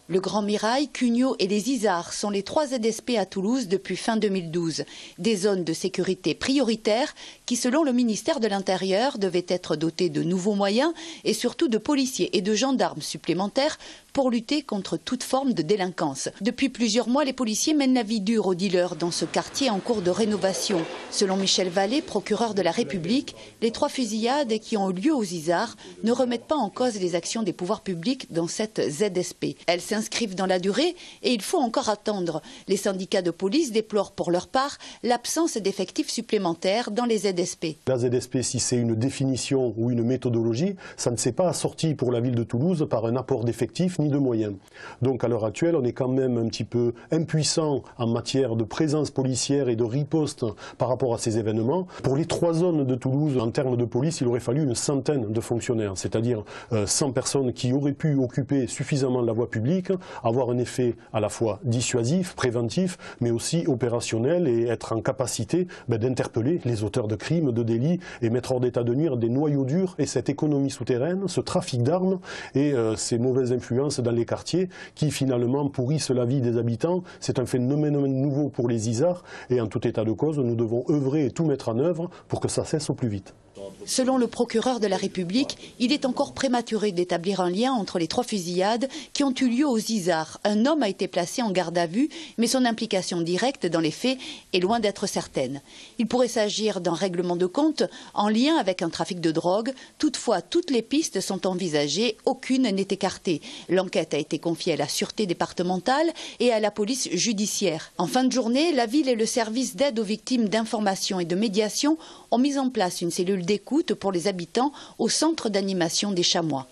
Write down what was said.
Le Grand Mirail, Cugnot et les Isards sont les 3 ZSP à Toulouse depuis fin 2012. Des zones de sécurité prioritaires qui, selon le ministère de l'Intérieur, devaient être dotées de nouveaux moyens et surtout de policiers et de gendarmes supplémentaires pour lutter contre toute forme de délinquance. Depuis plusieurs mois, les policiers mènent la vie dure aux dealers dans ce quartier en cours de rénovation. Selon Michel Vallée, procureur de la République, les 3 fusillades qui ont eu lieu aux Isards ne remettent pas en cause les actions des pouvoirs publics dans cette ZSP. Elles s'inscrivent dans la durée et il faut encore attendre. Les syndicats de police déplorent pour leur part l'absence d'effectifs supplémentaires dans les ZSP. La ZSP, si c'est une définition ou une méthodologie, ça ne s'est pas assorti pour la ville de Toulouse par un apport d'effectifs ni de moyens. Donc à l'heure actuelle, on est quand même un petit peu impuissant en matière de présence policière et de riposte par rapport à ces événements. Pour les 3 zones de Toulouse, en termes de police, il aurait fallu une centaine de fonctionnaires, c'est-à-dire 100 personnes qui auraient pu occuper suffisamment la voie publique, avoir un effet à la fois dissuasif, préventif, mais aussi opérationnel et être en capacité d'interpeller les auteurs de crimes, de délits et mettre hors d'état de nuire des noyaux durs et cette économie souterraine, ce trafic d'armes et ces mauvaises influences dans les quartiers qui finalement pourrissent la vie des habitants. C'est un phénomène nouveau pour les Isards et en tout état de cause, nous devons œuvrer et tout mettre en œuvre pour que ça cesse au plus vite. Selon le procureur de la République, il est encore prématuré d'établir un lien entre les 3 fusillades qui ont eu lieu aux Isards. Un homme a été placé en garde à vue, mais son implication directe dans les faits est loin d'être certaine. Il pourrait s'agir d'un règlement de compte en lien avec un trafic de drogue. Toutefois, toutes les pistes sont envisagées, aucune n'est écartée. L'enquête a été confiée à la Sûreté départementale et à la police judiciaire. En fin de journée, la ville et le service d'aide aux victimes d'information et de médiation ont mis en place une cellule d'écoute pour les habitants au centre d'animation des Chamois.